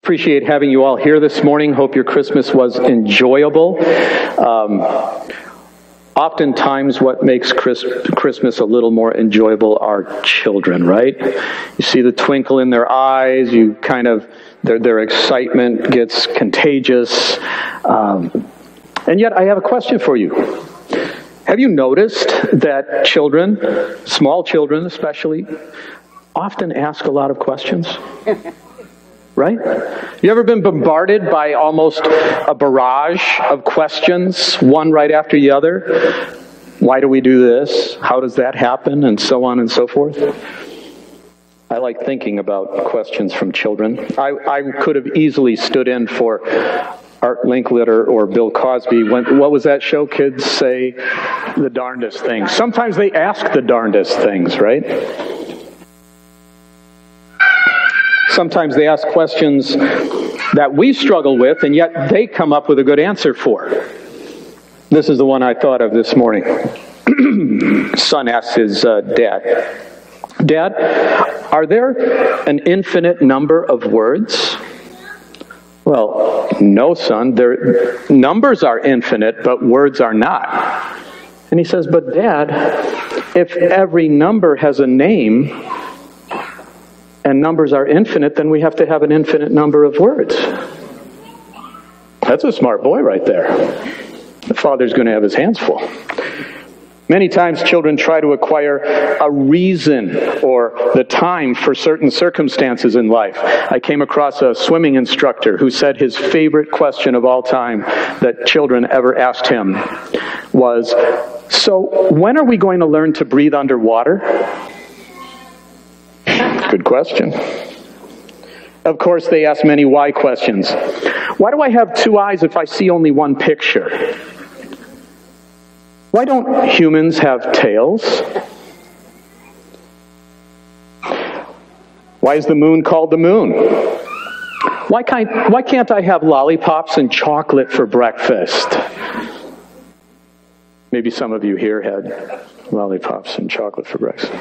Appreciate having you all here this morning. Hope your Christmas was enjoyable. Oftentimes what makes Christmas a little more enjoyable are children, right? You see the twinkle in their eyes, you kind of, their excitement gets contagious. And yet I have a question for you. Have you noticed that children, small children especially, often ask a lot of questions? Right? You ever been bombarded by almost a barrage of questions, one right after the other? Why do we do this? How does that happen? And so on and so forth. I like thinking about questions from children. I could have easily stood in for Art Linkletter or Bill Cosby. What was that show? Kids say the darndest things. Sometimes they ask the darndest things, right? Sometimes they ask questions that we struggle with, and yet they come up with a good answer for. This is the one I thought of this morning. Son asks his dad, "Dad, are there an infinite number of words?" "Well, no, son. Numbers are infinite, but words are not." And he says, "But Dad, if every number has a name, and numbers are infinite, then we have to have an infinite number of words." That's a smart boy right there. The father's going to have his hands full. Many times children try to acquire a reason or the time for certain circumstances in life. I came across a swimming instructor who said his favorite question of all time that children ever asked him was, "So when are we going to learn to breathe underwater?" Good question. Of course, they ask many why questions. Why do I have two eyes if I see only one picture? Why don't humans have tails? Why is the moon called the moon? Why can't I have lollipops and chocolate for breakfast? Maybe some of you here had lollipops and chocolate for breakfast.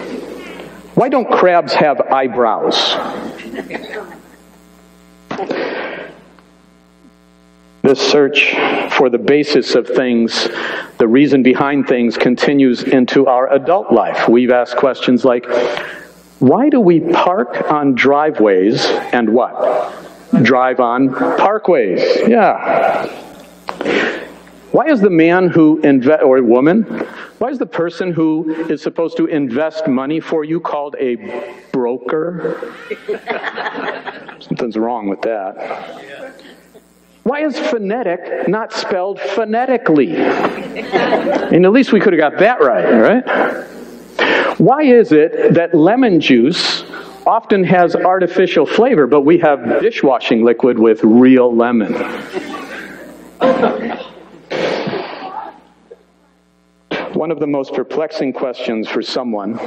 Why don't crabs have eyebrows? This search for the basis of things, the reason behind things, continues into our adult life. We've asked questions like, why do we park on driveways and what? Drive on parkways. Yeah. Why is the man who or woman, why is the person who is supposed to invest money for you called a broker? Something's wrong with that. Why is phonetic not spelled phonetically? And at least we could have got that right? Why is it that lemon juice often has artificial flavor, but we have dishwashing liquid with real lemon? One of the most perplexing questions for someone,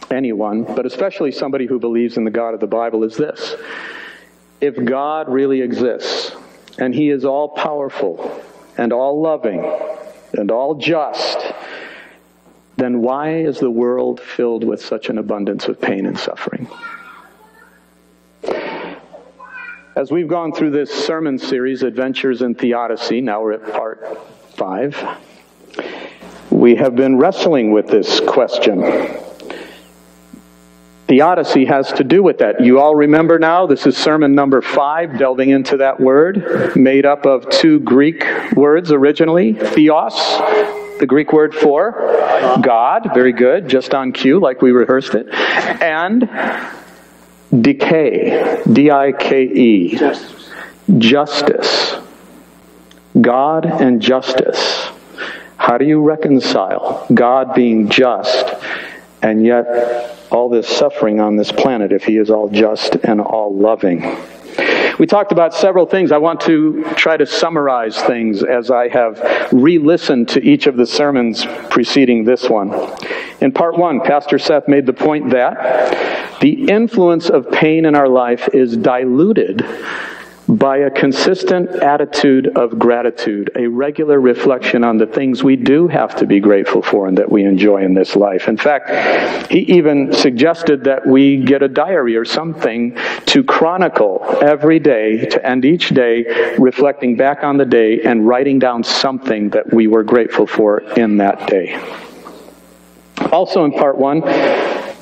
anyone, but especially somebody who believes in the God of the Bible is this. If God really exists, and He is all-powerful, and all-loving, and all-just, then why is the world filled with such an abundance of pain and suffering? As we've gone through this sermon series, Adventures in Theodicy, now we're at part 5, we have been wrestling with this question. Theodicy has to do with that. You all remember now, this is sermon number 5, delving into that word, made up of 2 Greek words originally. Theos, the Greek word for God, very good, just on cue, like we rehearsed it. And decay, D-I-K-E, justice. God and justice. How do you reconcile God being just and yet all this suffering on this planet if He is all just and all loving? We talked about several things. I want to try to summarize things as I have re-listened to each of the sermons preceding this one. In part 1, Pastor Seth made the point that the influence of pain in our life is diluted by a consistent attitude of gratitude, a regular reflection on the things we do have to be grateful for and that we enjoy in this life. In fact, he even suggested that we get a diary or something to chronicle every day, to end each day reflecting back on the day and writing down something that we were grateful for in that day. Also in part 1,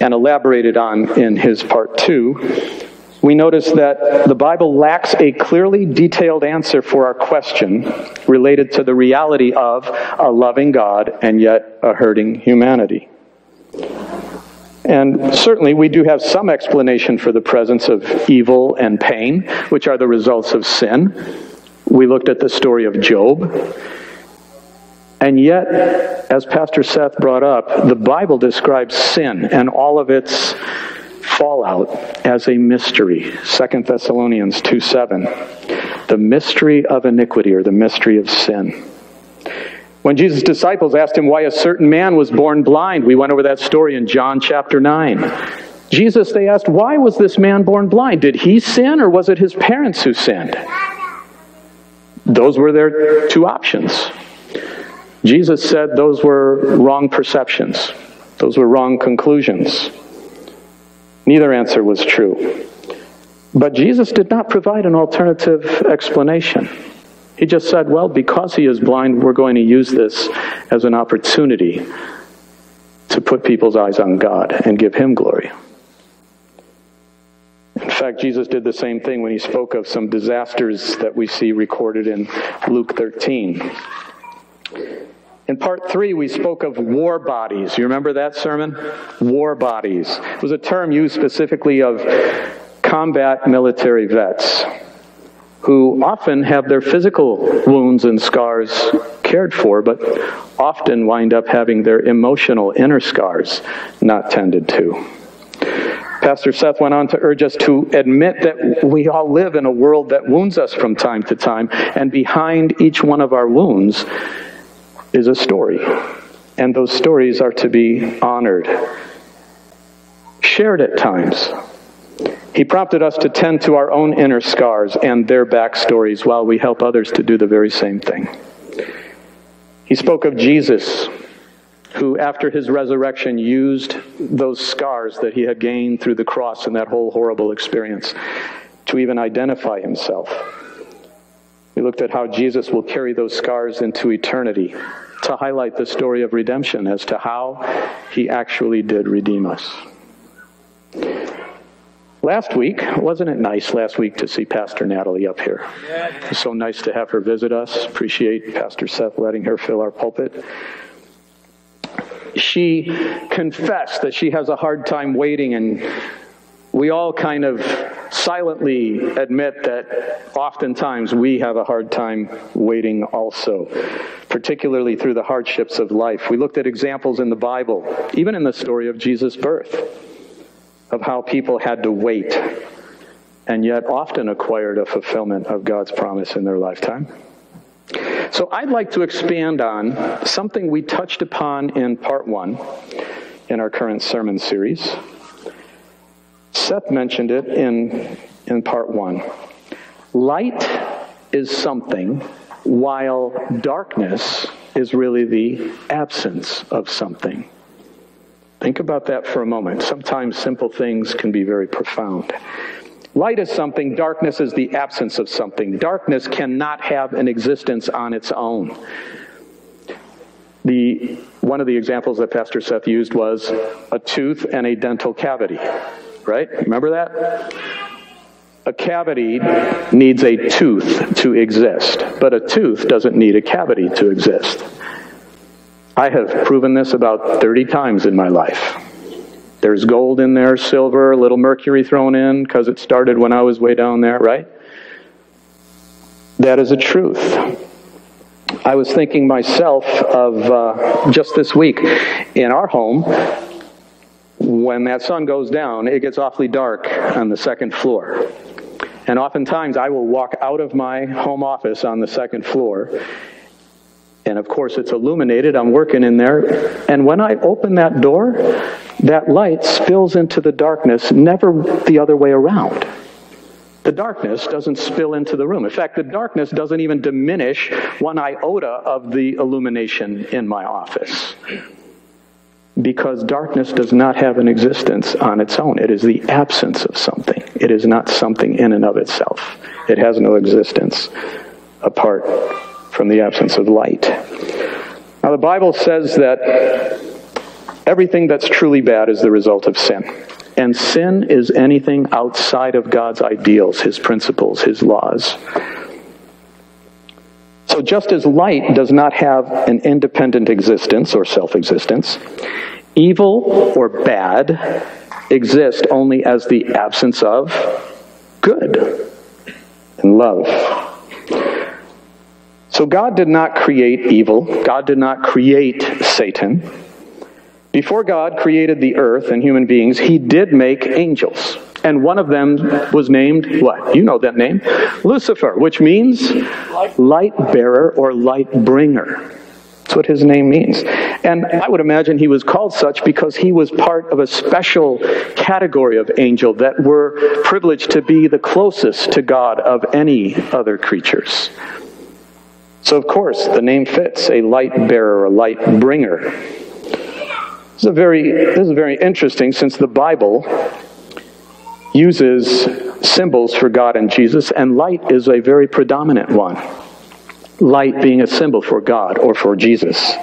and elaborated on in his part 2, we notice that the Bible lacks a clearly detailed answer for our question related to the reality of a loving God and yet a hurting humanity. And certainly we do have some explanation for the presence of evil and pain, which are the results of sin. We looked at the story of Job. And yet, as Pastor Seth brought up, the Bible describes sin and all of its fallout as a mystery. 2 Thessalonians 2:7. The mystery of iniquity, or the mystery of sin. When Jesus' disciples asked him why a certain man was born blind, we went over that story in John chapter 9. Jesus, they asked, why was this man born blind? Did he sin, or was it his parents who sinned? Those were their two options. Jesus said those were wrong perceptions. Those were wrong conclusions. Neither answer was true. But Jesus did not provide an alternative explanation. He just said, well, because he is blind, we're going to use this as an opportunity to put people's eyes on God and give him glory. In fact, Jesus did the same thing when he spoke of some disasters that we see recorded in Luke 13. In part 3, we spoke of war bodies. You remember that sermon? War bodies. It was a term used specifically of combat military vets who often have their physical wounds and scars cared for, but often wind up having their emotional inner scars not tended to. Pastor Seth went on to urge us to admit that we all live in a world that wounds us from time to time, and behind each one of our wounds is a story, and those stories are to be honored, shared at times. He prompted us to tend to our own inner scars and their backstories while we help others to do the very same thing. He spoke of Jesus, who after his resurrection used those scars that he had gained through the cross and that whole horrible experience to even identify himself. We looked at how Jesus will carry those scars into eternity to highlight the story of redemption as to how he actually did redeem us. Last week, wasn't it nice last week to see Pastor Natalie up here? It was so nice to have her visit us. Appreciate Pastor Seth letting her fill our pulpit. She confessed that she has a hard time waiting, and we all kind of silently admit that oftentimes we have a hard time waiting also, particularly through the hardships of life. We looked at examples in the Bible, even in the story of Jesus' birth, of how people had to wait and yet often acquired a fulfillment of God's promise in their lifetime. So I'd like to expand on something we touched upon in part 1 in our current sermon series. Seth mentioned it in part 1. Light is something, while darkness is really the absence of something. Think about that for a moment. Sometimes simple things can be very profound. Light is something, darkness is the absence of something. Darkness cannot have an existence on its own. One of the examples that Pastor Seth used was a tooth and a dental cavity. Right? Remember that? A cavity needs a tooth to exist, but a tooth doesn't need a cavity to exist. I have proven this about 30 times in my life. There's gold in there, silver, a little mercury thrown in because it started when I was way down there, right? That is a truth. I was thinking myself of just this week in our home. When that sun goes down, it gets awfully dark on the second floor. And oftentimes I will walk out of my home office on the second floor. And of course it's illuminated, I'm working in there. And when I open that door, that light spills into the darkness, never the other way around. the darkness doesn't spill into the room. In fact, the darkness doesn't even diminish one iota of the illumination in my office. Because darkness does not have an existence on its own. It is the absence of something. It is not something in and of itself. It has no existence apart from the absence of light. Now, the Bible says that everything that's truly bad is the result of sin. And sin is anything outside of God's ideals, His principles, His laws. So just as light does not have an independent existence or self-existence, evil or bad exist only as the absence of good and love. So God did not create evil. God did not create Satan. Before God created the earth and human beings, He did make angels. And one of them was named, what? You know that name. Lucifer, which means light bearer or light bringer. That's what his name means. And I would imagine he was called such because he was part of a special category of angel that were privileged to be the closest to God of any other creatures. So of course, the name fits, a light bearer, a light bringer. This is very interesting, since the Bible uses symbols for God and Jesus, and light is a very predominant one. Light being a symbol for God or for Jesus.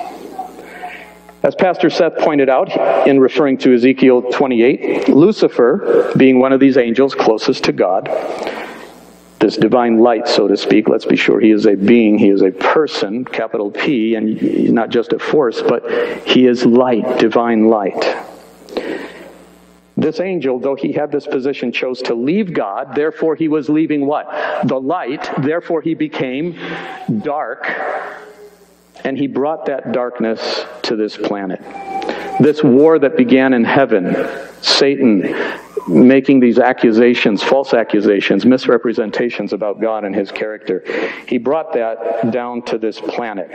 As Pastor Seth pointed out in referring to Ezekiel 28, Lucifer, being one of these angels closest to God, this divine light, so to speak, let's be sure he is a being, he is a person, capital P, and not just a force, but he is light, divine light. This angel, though he had this position, chose to leave God. Therefore, he was leaving what? The light. Therefore, he became dark. And he brought that darkness to this planet. This war that began in heaven, Satan making these accusations, false accusations, misrepresentations about God and His character, he brought that down to this planet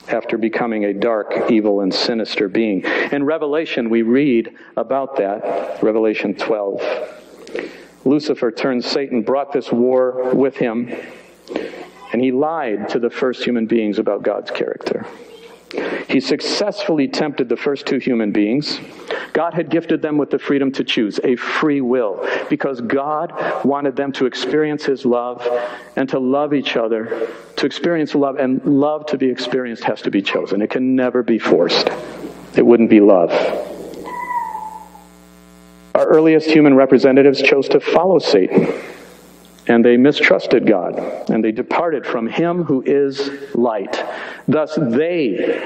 after becoming a dark, evil, and sinister being. In Revelation, we read about that, Revelation 12. Lucifer turned Satan, brought this war with him, and he lied to the first human beings about God's character. He successfully tempted the first two human beings. God had gifted them with the freedom to choose, a free will, because God wanted them to experience His love and to love each other, to experience love, and love to be experienced has to be chosen. It can never be forced. It wouldn't be love. Our earliest human representatives chose to follow Satan, and they mistrusted God, and they departed from Him who is light. Thus they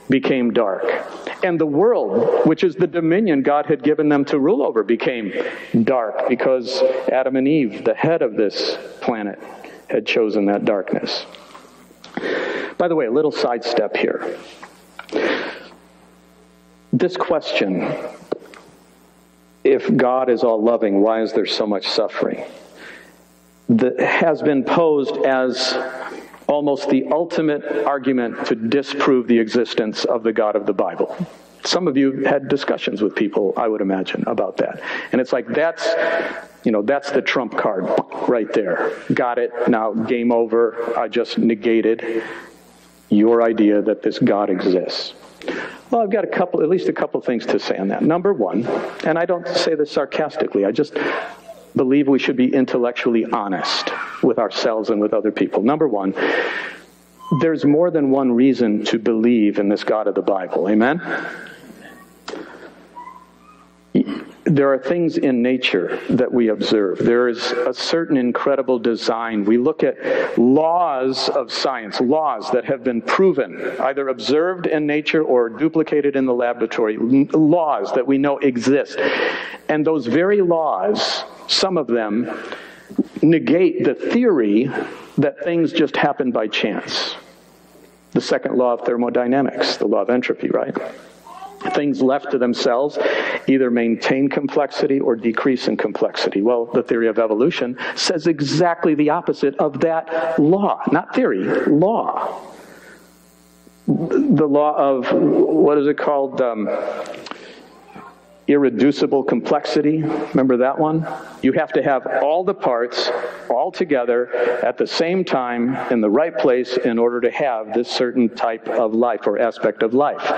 became dark. And the world, which is the dominion God had given them to rule over, became dark because Adam and Eve, the head of this planet, had chosen that darkness. By the way, a little sidestep here. This question, if God is all loving, why is there so much suffering? That has been posed as almost the ultimate argument to disprove the existence of the God of the Bible. Some of you had discussions with people, I would imagine, about that. And it's like, that's the trump card right there. Got it, now game over. I just negated your idea that this God exists. Well, I've got at least a couple things to say on that. Number one, and I don't say this sarcastically, I just believe we should be intellectually honest with ourselves and with other people. Number one, there's more than one reason to believe in this God of the Bible. Amen? There are things in nature that we observe. There is a certain incredible design. We look at laws of science, laws that have been proven, either observed in nature or duplicated in the laboratory, laws that we know exist. And those very laws, some of them, negate the theory that things just happen by chance. The second law of thermodynamics, the law of entropy, right? Things left to themselves either maintain complexity or decrease in complexity. Well, the theory of evolution says exactly the opposite of that law. Not theory, law. The law of, what is it called? irreducible complexity. Remember that one? You have to have all the parts all together at the same time in the right place in order to have this certain type of life or aspect of life,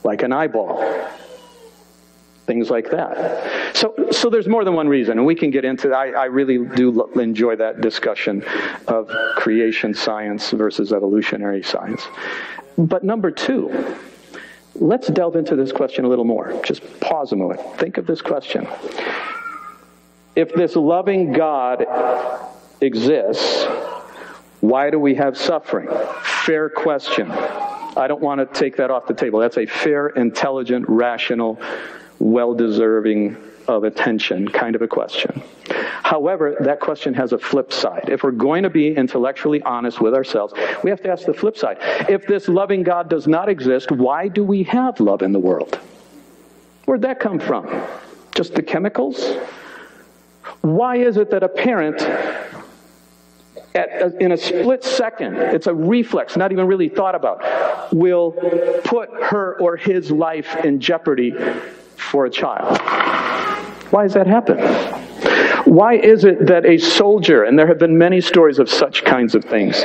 like an eyeball. Things like that. So there's more than one reason, and we can get into that. I really do enjoy that discussion of creation science versus evolutionary science. But number two, let's delve into this question a little more. Just pause a moment. Think of this question. If this loving God exists, why do we have suffering? Fair question. I don't want to take that off the table. That's a fair, intelligent, rational, well-deserving of attention kind of a question. However, that question has a flip side. If we're going to be intellectually honest with ourselves, we have to ask the flip side. If this loving God does not exist, why do we have love in the world? Where'd that come from? Just the chemicals? Why is it that a parent, in a split second, it's a reflex, not even really thought about, will put her or his life in jeopardy for a child? Why does that happen? Why is it that a soldier, and there have been many stories of such kinds of things,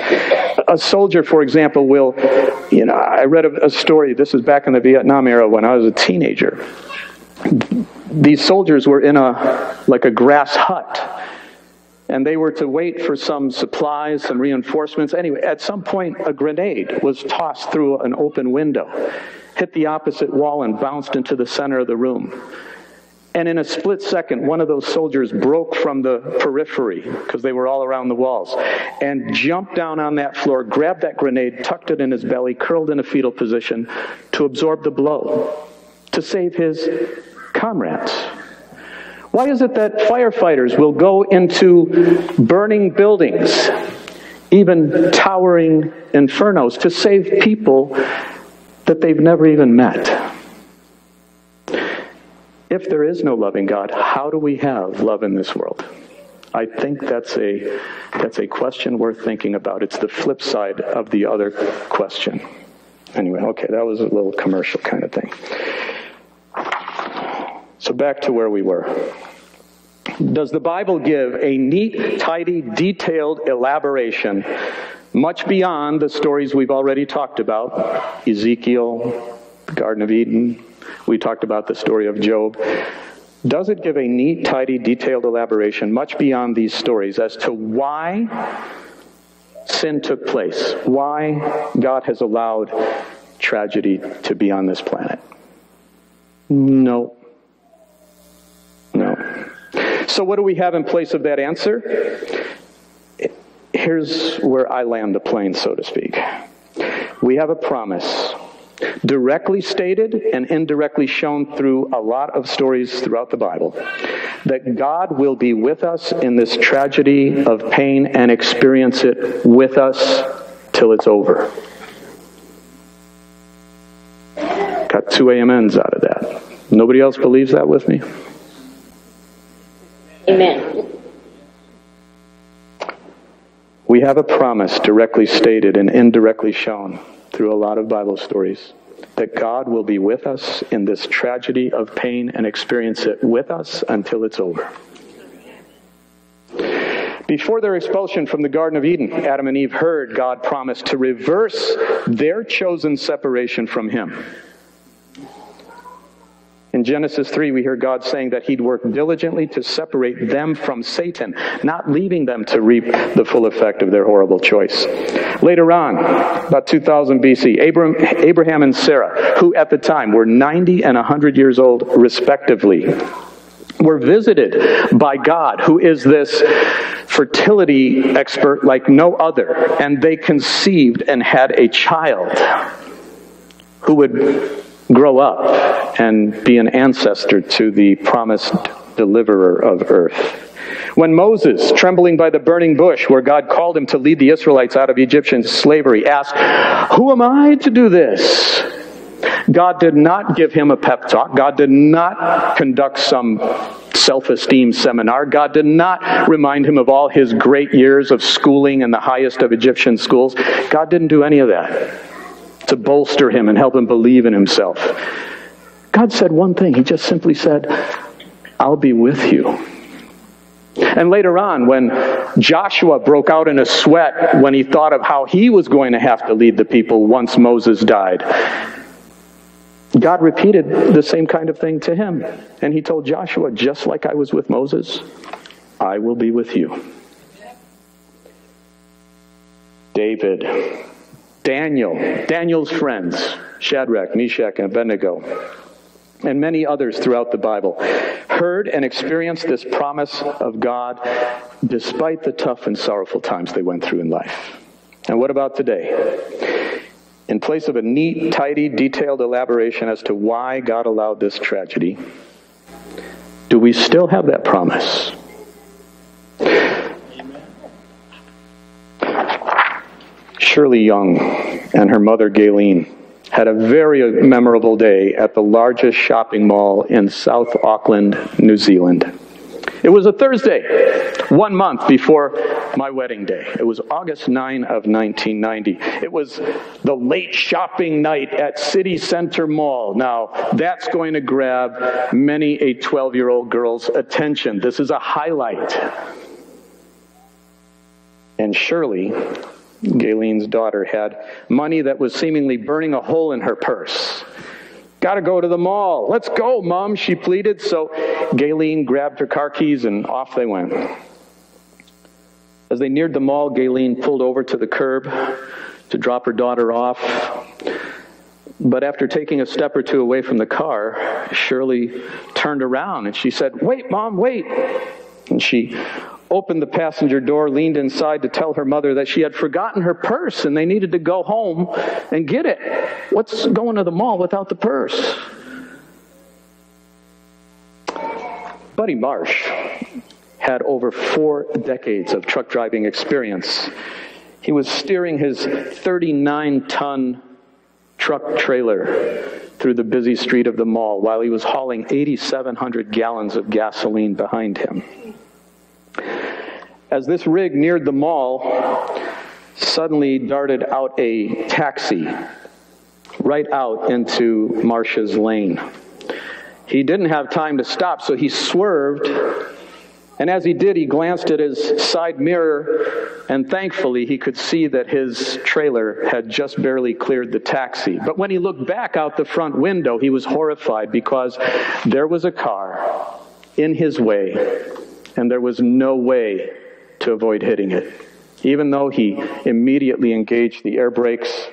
a soldier, for example, will, I read a story, this is back in the Vietnam era when I was a teenager. These soldiers were in a grass hut, and they were to wait for some supplies, some reinforcements. Anyway, at some point, a grenade was tossed through an open window, hit the opposite wall, and bounced into the center of the room. And in a split second, one of those soldiers broke from the periphery, because they were all around the walls, and jumped down on that floor, grabbed that grenade, tucked it in his belly, curled in a fetal position to absorb the blow, to save his comrades. Why is it that firefighters will go into burning buildings, even towering infernos, to save people that they've never even met? If there is no loving God, how do we have love in this world? I think that's a question worth thinking about. It's the flip side of the other question. Anyway, okay, that was a little commercial kind of thing. So back to where we were. Does the Bible give a neat, tidy, detailed elaboration much beyond the stories we've already talked about? Ezekiel, the Garden of Eden. We talked about the story of Job. Does it give a neat, tidy, detailed elaboration much beyond these stories as to why sin took place? Why God has allowed tragedy to be on this planet? No. So what do we have in place of that answer? Here's where I land the plane, so to speak. We have a promise, directly stated and indirectly shown through a lot of stories throughout the Bible, that God will be with us in this tragedy of pain and experience it with us till it's over. Got 2 amens out of that. Nobody else believes that with me? Amen. We have a promise directly stated and indirectly shown through a lot of Bible stories that God will be with us in this tragedy of pain and experience it with us until it's over. Before their expulsion from the Garden of Eden, Adam and Eve heard God promise to reverse their chosen separation from Him. In Genesis 3, we hear God saying that He'd work diligently to separate them from Satan, not leaving them to reap the full effect of their horrible choice. Later on, about 2000 BC, Abraham and Sarah, who at the time were 90 and 100 years old respectively, were visited by God, who is this fertility expert like no other, and they conceived and had a child who would grow up and be an ancestor to the promised deliverer of earth. When Moses, trembling by the burning bush where God called him to lead the Israelites out of Egyptian slavery, asked, "Who am I to do this?" God did not give him a pep talk. God did not conduct some self-esteem seminar. God did not remind him of all his great years of schooling in the highest of Egyptian schools. God didn't do any of that to bolster him and help him believe in himself. God said one thing. He just simply said, I'll be with you. And later on, when Joshua broke out in a sweat when he thought of how he was going to have to lead the people once Moses died, God repeated the same kind of thing to him. And he told Joshua, just like I was with Moses, I will be with you. David, Daniel's friends, Shadrach, Meshach, and Abednego, and many others throughout the Bible, heard and experienced this promise of God despite the tough and sorrowful times they went through in life. And what about today? In place of a neat, tidy, detailed elaboration as to why God allowed this tragedy, do we still have that promise? Shirley Young and her mother Gayleen had a very memorable day at the largest shopping mall in South Auckland, New Zealand. It was a Thursday, 1 month before my wedding day. It was August 9 of 1990. It was the late shopping night at City Center Mall. Now, that's going to grab many a 12-year-old girl's attention. This is a highlight. And Shirley, Gayleen's daughter, had money that was seemingly burning a hole in her purse. Got to go to the mall. Let's go, Mom, she pleaded. So Gayleen grabbed her car keys and off they went. As they neared the mall, Gayleen pulled over to the curb to drop her daughter off. But after taking a step or two away from the car, Shirley turned around and she said, "Wait, Mom, wait." And she opened the passenger door, leaned inside to tell her mother that she had forgotten her purse and they needed to go home and get it. What's going to the mall without the purse? Buddy Marsh had over 4 decades of truck driving experience. He was steering his 39-ton truck trailer through the busy street of the mall while he was hauling 8,700 gallons of gasoline behind him. As this rig neared the mall, suddenly darted out a taxi right out into Marsh's lane. He didn't have time to stop, so he swerved, and as he did, he glanced at his side mirror, and thankfully he could see that his trailer had just barely cleared the taxi. But when he looked back out the front window, he was horrified because there was a car in his way, and there was no way to avoid hitting it. Even though he immediately engaged the air brakes,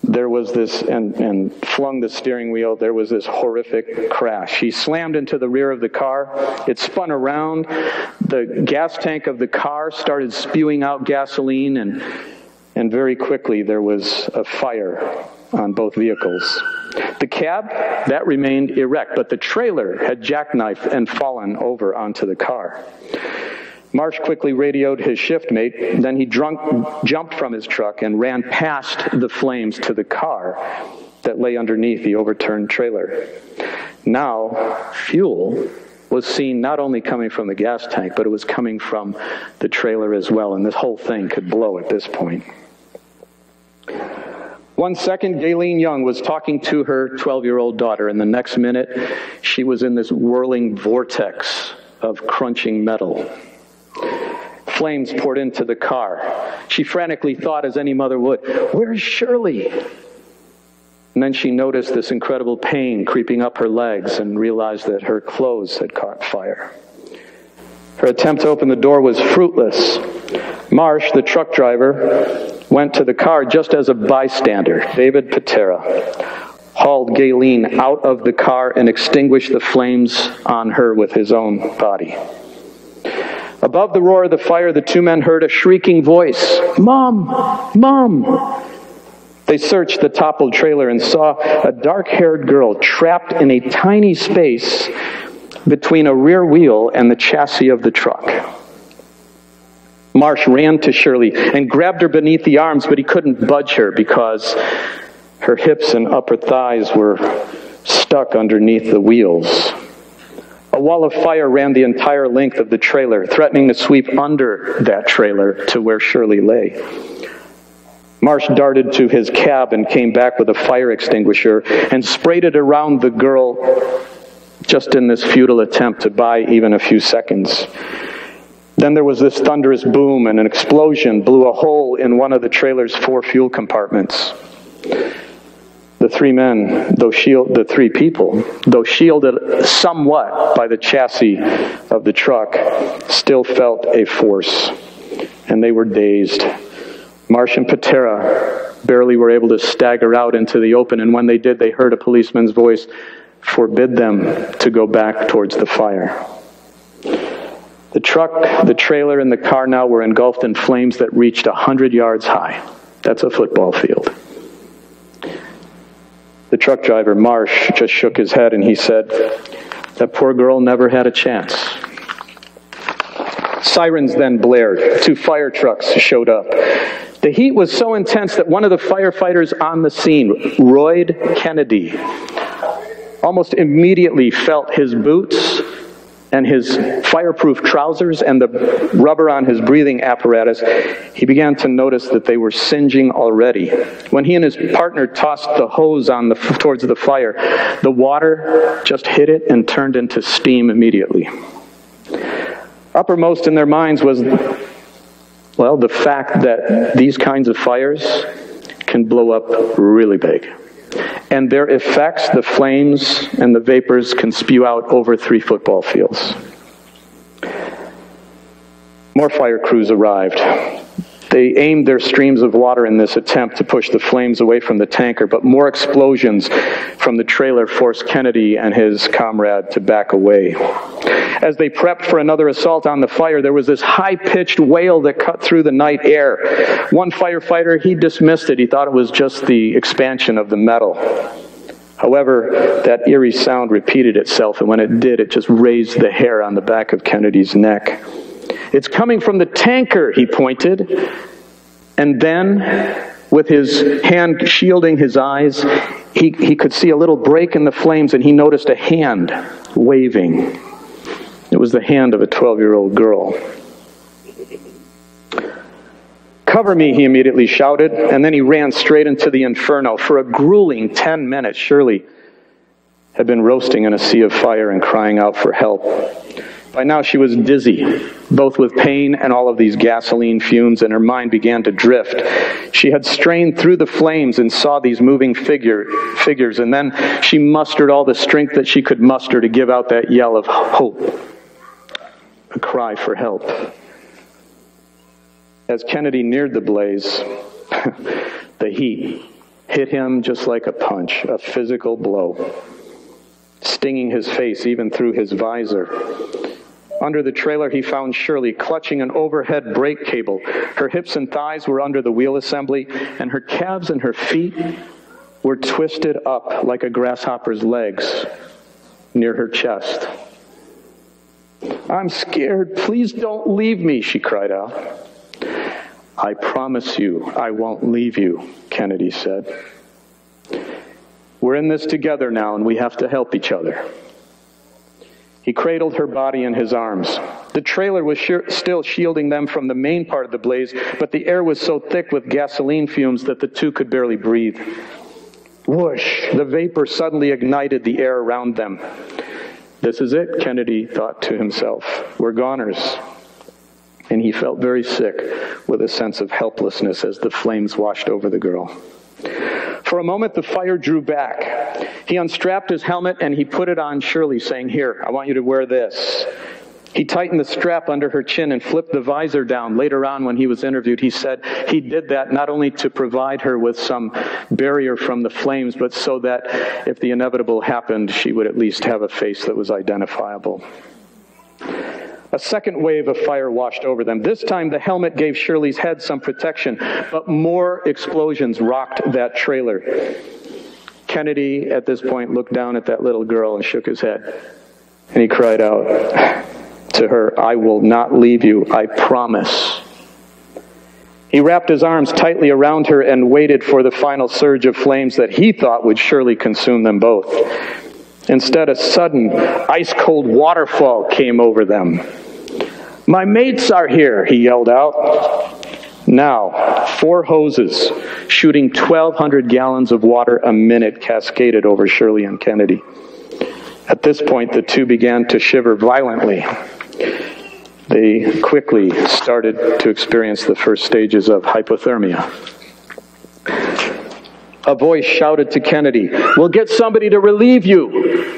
there was this, and flung the steering wheel, there was this horrific crash. He slammed into the rear of the car. It spun around. The gas tank of the car started spewing out gasoline, and very quickly there was a fire on both vehicles. The cab, that remained erect, but the trailer had jackknifed and fallen over onto the car. Marsh quickly radioed his shift mate, then he jumped from his truck and ran past the flames to the car that lay underneath the overturned trailer. Now, fuel was seen not only coming from the gas tank, but it was coming from the trailer as well, and this whole thing could blow at this point. 1 second, Gayleen Young was talking to her 12-year-old daughter, and the next minute, she was in this whirling vortex of crunching metal. Flames poured into the car. She frantically thought, as any mother would, "Where's Shirley?" And then she noticed this incredible pain creeping up her legs and realized that her clothes had caught fire. Her attempt to open the door was fruitless. Marsh, the truck driver, went to the car just as a bystander, David Patera, hauled Gayleen out of the car and extinguished the flames on her with his own body. Above the roar of the fire, the two men heard a shrieking voice, "Mom! Mom!" They searched the toppled trailer and saw a dark-haired girl trapped in a tiny space between a rear wheel and the chassis of the truck. Marsh ran to Shirley and grabbed her beneath the arms, but he couldn't budge her because her hips and upper thighs were stuck underneath the wheels. A wall of fire ran the entire length of the trailer, threatening to sweep under that trailer to where Shirley lay. Marsh darted to his cab and came back with a fire extinguisher and sprayed it around the girl just in this futile attempt to buy even a few seconds. Then there was this thunderous boom, and an explosion blew a hole in one of the trailer's 4 fuel compartments. The three people, though shielded somewhat by the chassis of the truck, still felt a force, and they were dazed. Marsh and Patera barely were able to stagger out into the open, and when they did, they heard a policeman's voice forbid them to go back towards the fire. The truck, the trailer, and the car now were engulfed in flames that reached 100 yards high. That's a football field. The truck driver, Marsh, just shook his head and he said, "That poor girl never had a chance." Sirens then blared. 2 fire trucks showed up. The heat was so intense that one of the firefighters on the scene, Royd Kennedy, almost immediately felt his boots and his fireproof trousers and the rubber on his breathing apparatus. He began to notice that they were singeing already. When he and his partner tossed the hose towards the fire, the water just hit it and turned into steam immediately. Uppermost in their minds was, the fact that these kinds of fires can blow up really big. And their effects, the flames and the vapors, can spew out over 3 football fields. More fire crews arrived. They aimed their streams of water in this attempt to push the flames away from the tanker, but more explosions from the trailer forced Kennedy and his comrade to back away. As they prepped for another assault on the fire, there was this high-pitched wail that cut through the night air. One firefighter, he dismissed it. He thought it was just the expansion of the metal. However, that eerie sound repeated itself, and when it did, it just raised the hair on the back of Kennedy's neck. "It's coming from the tanker," he pointed. And then, with his hand shielding his eyes, he could see a little break in the flames, and he noticed a hand waving. It was the hand of a 12-year-old girl. "Cover me," he immediately shouted, and then he ran straight into the inferno. For a grueling 10 minutes, Shirley had been roasting in a sea of fire and crying out for help. By now she was dizzy, both with pain and all of these gasoline fumes, and her mind began to drift. She had strained through the flames and saw these moving figures, and then she mustered all the strength that she could muster to give out that yell of hope, a cry for help. As Kennedy neared the blaze, the heat hit him just like a punch, a physical blow, stinging his face even through his visor. Under the trailer, he found Shirley clutching an overhead brake cable. Her hips and thighs were under the wheel assembly, and her calves and her feet were twisted up like a grasshopper's legs near her chest. "I'm scared. Please don't leave me," she cried out. "I promise you I won't leave you," Kennedy said. "We're in this together now, and we have to help each other." He cradled her body in his arms. The trailer was still shielding them from the main part of the blaze, but the air was so thick with gasoline fumes that the two could barely breathe. Whoosh! The vapor suddenly ignited the air around them. "This is it," Kennedy thought to himself. "We're goners." And he felt very sick with a sense of helplessness as the flames washed over the girl. For a moment, the fire drew back. He unstrapped his helmet and he put it on Shirley, saying, "Here, I want you to wear this." He tightened the strap under her chin and flipped the visor down. Later on, when he was interviewed, he said he did that not only to provide her with some barrier from the flames, but so that if the inevitable happened, she would at least have a face that was identifiable. A second wave of fire washed over them. This time, the helmet gave Shirley's head some protection, but more explosions rocked that trailer. Kennedy, at this point, looked down at that little girl and shook his head. And he cried out to her, "I will not leave you, I promise." He wrapped his arms tightly around her and waited for the final surge of flames that he thought would surely consume them both. Instead, a sudden, ice-cold waterfall came over them. "My mates are here," he yelled out. Now, 4 hoses shooting 1,200 gallons of water a minute cascaded over Shirley and Kennedy. At this point, the two began to shiver violently. They quickly started to experience the first stages of hypothermia. A voice shouted to Kennedy, "We'll get somebody to relieve you."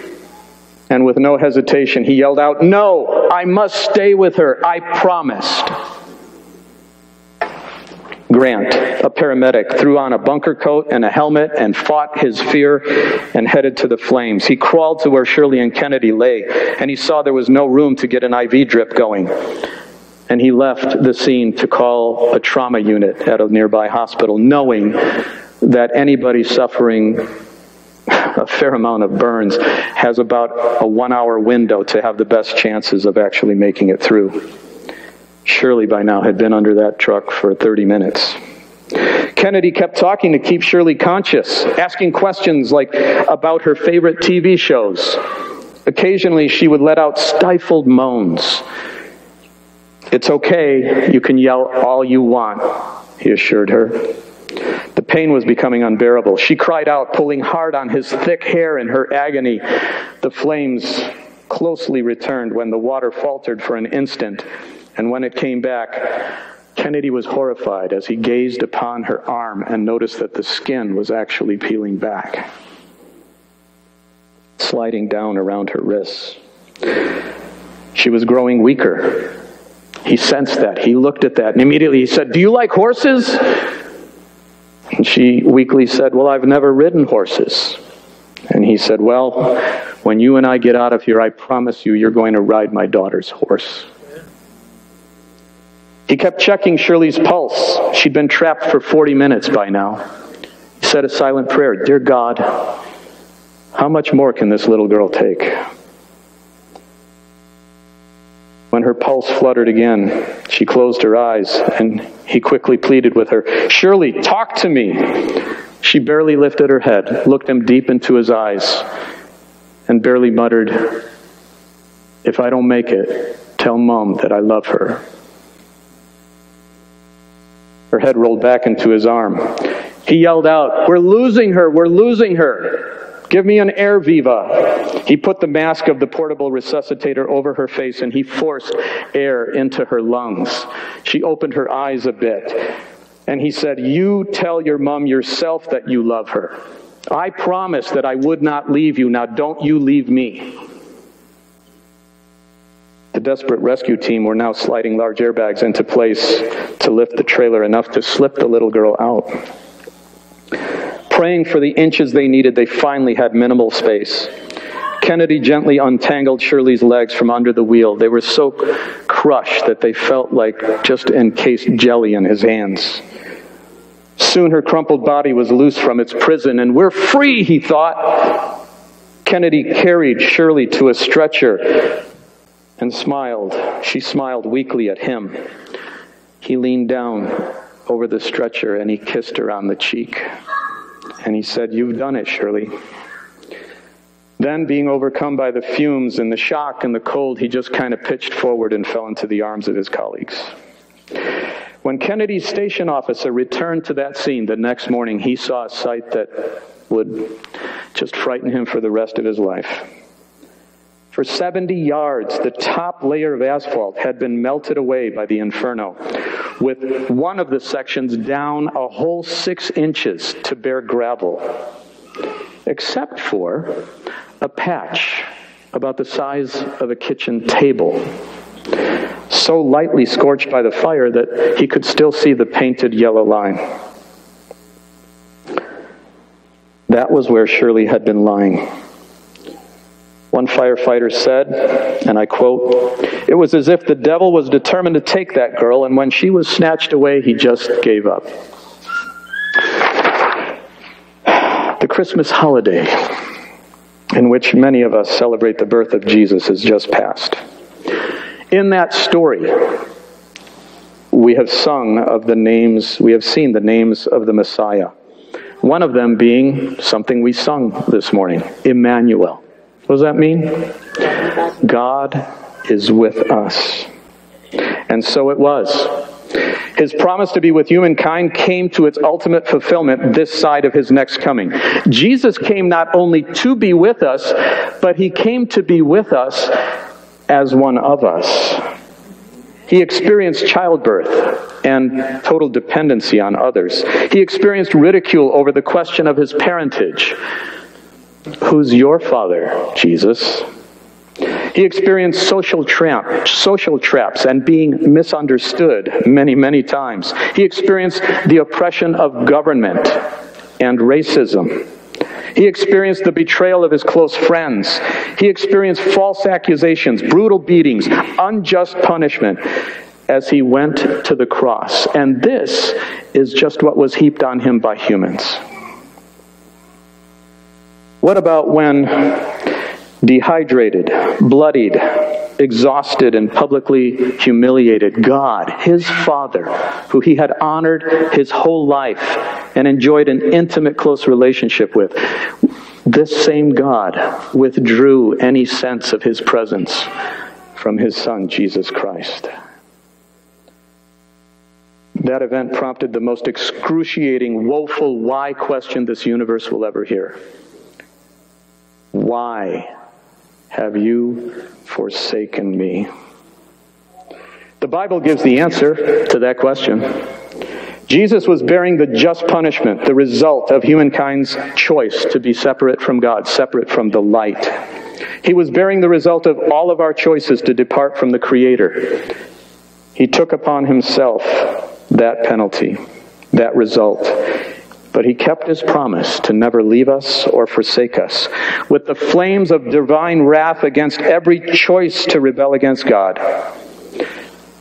And with no hesitation, he yelled out, "No, I must stay with her. I promised." Grant, a paramedic, threw on a bunker coat and a helmet and fought his fear and headed to the flames. He crawled to where Shirley and Kennedy lay, and he saw there was no room to get an IV drip going. And he left the scene to call a trauma unit at a nearby hospital, knowing that anybody suffering a fair amount of burns has about a 1-hour window to have the best chances of actually making it through. Shirley by now had been under that truck for 30 minutes. Kennedy kept talking to keep Shirley conscious, asking questions like about her favorite TV shows. Occasionally she would let out stifled moans. "It's okay, you can yell all you want," he assured her. The pain was becoming unbearable. She cried out, pulling hard on his thick hair in her agony. The flames closely returned when the water faltered for an instant, and when it came back, Kennedy was horrified as he gazed upon her arm and noticed that the skin was actually peeling back, sliding down around her wrists. She was growing weaker. He sensed that. He looked at that, and immediately he said, "Do you like horses?" And she weakly said, "Well, I've never ridden horses." And he said, "Well, when you and I get out of here, I promise you, you're going to ride my daughter's horse." He kept checking Shirley's pulse. She'd been trapped for 40 minutes by now. He said a silent prayer, "Dear God, how much more can this little girl take?" When her pulse fluttered again, she closed her eyes, and he quickly pleaded with her, "Shirley, talk to me." She barely lifted her head, looked him deep into his eyes, and barely muttered, "If I don't make it, tell Mom that I love her." Her head rolled back into his arm. He yelled out, "We're losing her! We're losing her! Give me an air viva." He put the mask of the portable resuscitator over her face, and he forced air into her lungs. She opened her eyes a bit, and he said, "You tell your mom yourself that you love her. I promised that I would not leave you. Now don't you leave me." The desperate rescue team were now sliding large airbags into place to lift the trailer enough to slip the little girl out. Praying for the inches they needed, they finally had minimal space. Kennedy gently untangled Shirley's legs from under the wheel. They were so crushed that they felt like just encased jelly in his hands. Soon her crumpled body was loose from its prison, and "We're free," he thought. Kennedy carried Shirley to a stretcher and smiled. She smiled weakly at him. He leaned down over the stretcher and he kissed her on the cheek. And he said, "You've done it, Shirley." Then, being overcome by the fumes and the shock and the cold, he just kind of pitched forward and fell into the arms of his colleagues. When Kennedy's station officer returned to that scene the next morning, he saw a sight that would just frighten him for the rest of his life. For 70 yards, the top layer of asphalt had been melted away by the inferno, with one of the sections down a whole 6 inches to bare gravel, except for a patch about the size of a kitchen table, so lightly scorched by the fire that he could still see the painted yellow line. That was where Shirley had been lying. One firefighter said, and I quote, "It was as if the devil was determined to take that girl, and when she was snatched away, he just gave up." The Christmas holiday, in which many of us celebrate the birth of Jesus, has just passed. In that story, we have seen the names of the Messiah. One of them being something we sung this morning, Emmanuel. What does that mean? God is with us. And so it was. His promise to be with humankind came to its ultimate fulfillment this side of his next coming. Jesus came not only to be with us, but he came to be with us as one of us. He experienced childbirth and total dependency on others. He experienced ridicule over the question of his parentage. Who's your father, Jesus? He experienced social traps and being misunderstood many, many times. He experienced the oppression of government and racism. He experienced the betrayal of his close friends. He experienced false accusations, brutal beatings, unjust punishment as he went to the cross. And this is just what was heaped on him by humans. What about when dehydrated, bloodied, exhausted, and publicly humiliated, God, his Father, who he had honored his whole life and enjoyed an intimate, close relationship with, this same God withdrew any sense of his presence from his Son, Jesus Christ. That event prompted the most excruciating, woeful why question this universe will ever hear. Why have you forsaken me? The Bible gives the answer to that question. Jesus was bearing the just punishment, the result of humankind's choice to be separate from God, separate from the light. He was bearing the result of all of our choices to depart from the Creator. He took upon himself that penalty, that result. But he kept his promise to never leave us or forsake us. With the flames of divine wrath against every choice to rebel against God,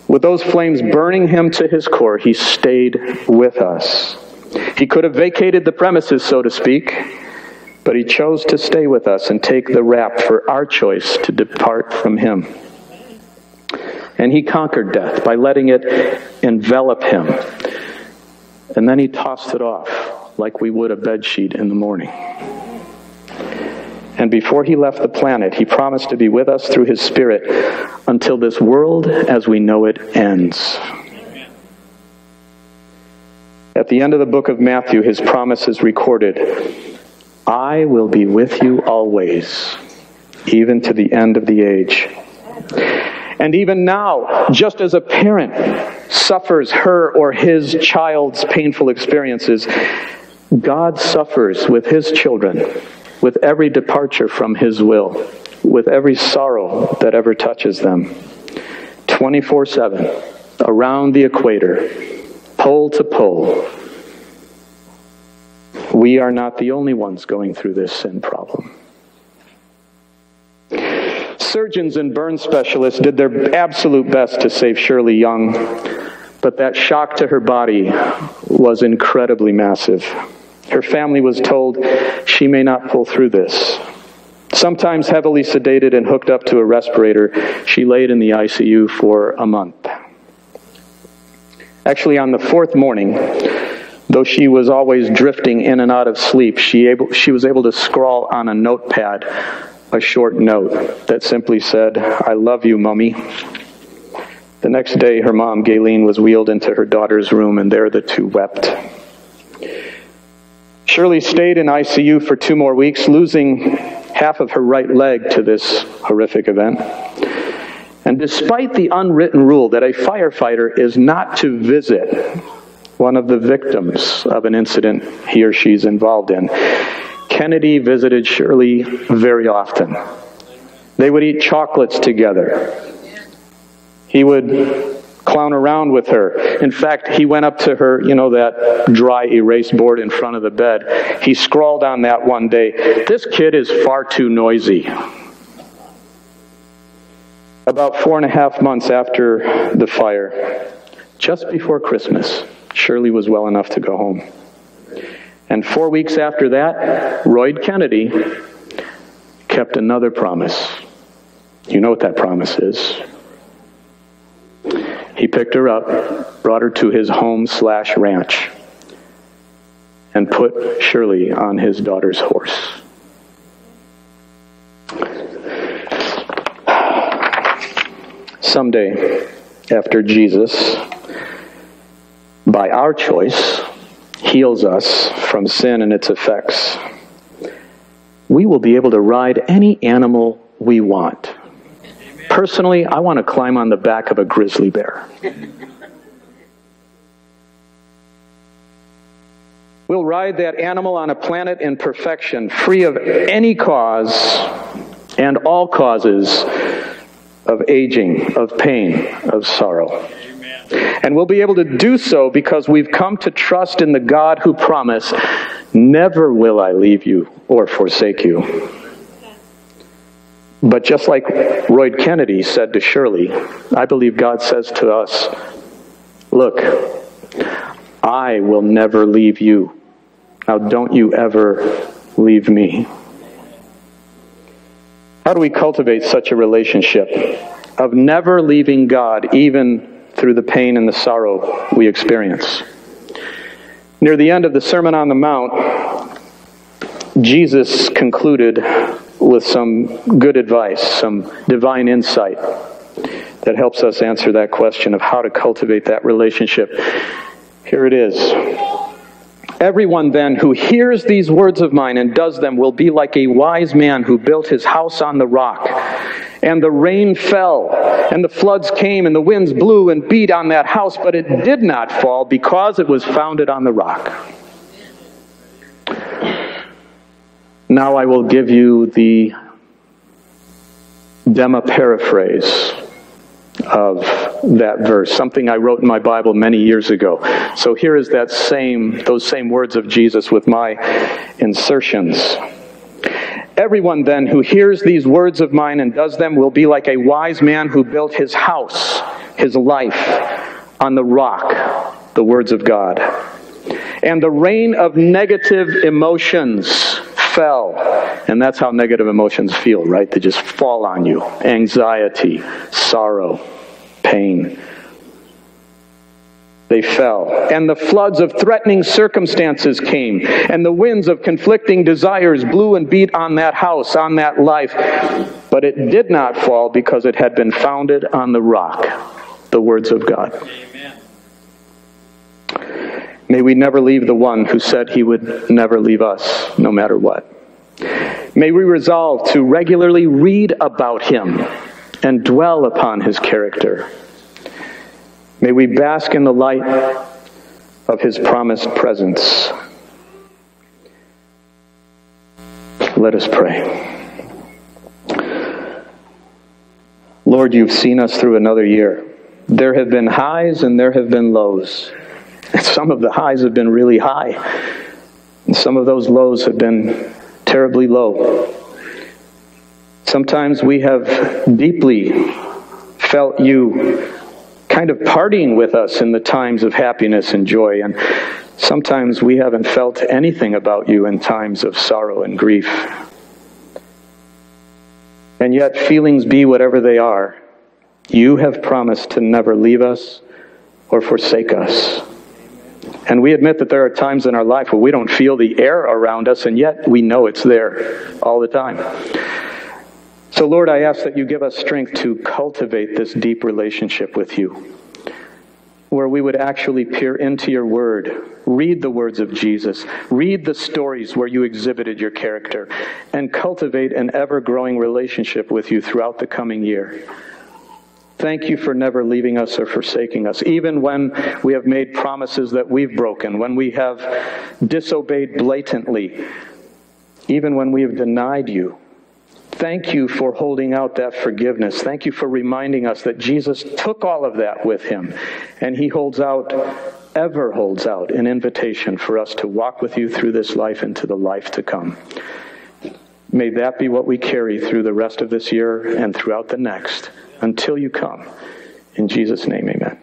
with those flames burning him to his core, he stayed with us. He could have vacated the premises, so to speak, but he chose to stay with us and take the rap for our choice to depart from him. And he conquered death by letting it envelop him. And then he tossed it off like we would a bedsheet in the morning. And before he left the planet, he promised to be with us through his Spirit until this world as we know it ends. At the end of the book of Matthew, his promise is recorded. I will be with you always, even to the end of the age. And even now, just as a parent suffers her or his child's painful experiences, God suffers with his children, with every departure from his will, with every sorrow that ever touches them. 24/7, around the equator, pole to pole. We are not the only ones going through this sin problem. Surgeons and burn specialists did their absolute best to save Shirley Young, but that shock to her body was incredibly massive. Her family was told she may not pull through this. Sometimes heavily sedated and hooked up to a respirator, she laid in the ICU for a month. Actually, on the fourth morning, though she was always drifting in and out of sleep, she was able to scrawl on a notepad a short note that simply said, "I love you, Mummy." The next day, her mom, Gayleen, was wheeled into her daughter's room, and there the two wept. Shirley stayed in ICU for 2 more weeks, losing half of her right leg to this horrific event. And despite the unwritten rule that a firefighter is not to visit one of the victims of an incident he or she's involved in, Kennedy visited Shirley very often. They would eat chocolates together. He would clown around with her. In fact, he went up to her, that dry erase board in front of the bed. He scrawled on that one day, "This kid is far too noisy." About 4.5 months after the fire, just before Christmas, Shirley was well enough to go home. And 4 weeks after that, Royd Kennedy kept another promise. You know what that promise is. He picked her up, brought her to his home/ranch, and put Shirley on his daughter's horse. Someday, after Jesus our choice, heals us from sin and its effects, we will be able to ride any animal we want. Personally, I want to climb on the back of a grizzly bear. We'll ride that animal on a planet in perfection, free of any cause and all causes of aging, of pain, of sorrow. Amen. And we'll be able to do so because we've come to trust in the God who promised, "Never will I leave you or forsake you." But just like Roy Kennedy said to Shirley, I believe God says to us, "Look, I will never leave you. Now don't you ever leave me." How do we cultivate such a relationship of never leaving God, even through the pain and the sorrow we experience? Near the end of the Sermon on the Mount, Jesus concluded with some good advice, some divine insight that helps us answer that question of how to cultivate that relationship. Here it is. "Everyone then who hears these words of mine and does them will be like a wise man who built his house on the rock. And the rain fell, and the floods came, and the winds blew and beat on that house, but it did not fall because it was founded on the rock." Now I will give you the Demma paraphrase of that verse, something I wrote in my Bible many years ago. So here is those same words of Jesus with my insertions. "Everyone then who hears these words of mine and does them will be like a wise man who built his house, his life, on the rock," the words of God. "And the rain of negative emotions fell." And that's how negative emotions feel, right? They just fall on you. Anxiety, sorrow, pain. They fell. "And the floods of threatening circumstances came, and the winds of conflicting desires blew and beat on that house, on that life. But it did not fall because it had been founded on the rock," the words of God. Amen. May we never leave the one who said he would never leave us, no matter what. May we resolve to regularly read about him and dwell upon his character. May we bask in the light of his promised presence. Let us pray. Lord, you've seen us through another year. There have been highs and there have been lows. And some of the highs have been really high. And some of those lows have been terribly low. Sometimes we have deeply felt you kind of partying with us in the times of happiness and joy, and sometimes we haven't felt anything about you in times of sorrow and grief. And yet, feelings be whatever they are, you have promised to never leave us or forsake us. And we admit that there are times in our life where we don't feel the air around us, and yet we know it's there all the time. So Lord, I ask that you give us strength to cultivate this deep relationship with you, where we would actually peer into your word, read the words of Jesus, read the stories where you exhibited your character, and cultivate an ever-growing relationship with you throughout the coming year. Thank you for never leaving us or forsaking us, even when we have made promises that we've broken, when we have disobeyed blatantly, even when we have denied you. Thank you for holding out that forgiveness. Thank you for reminding us that Jesus took all of that with him, and he ever holds out an invitation for us to walk with you through this life into the life to come. May that be what we carry through the rest of this year and throughout the next, until you come. In Jesus' name, amen.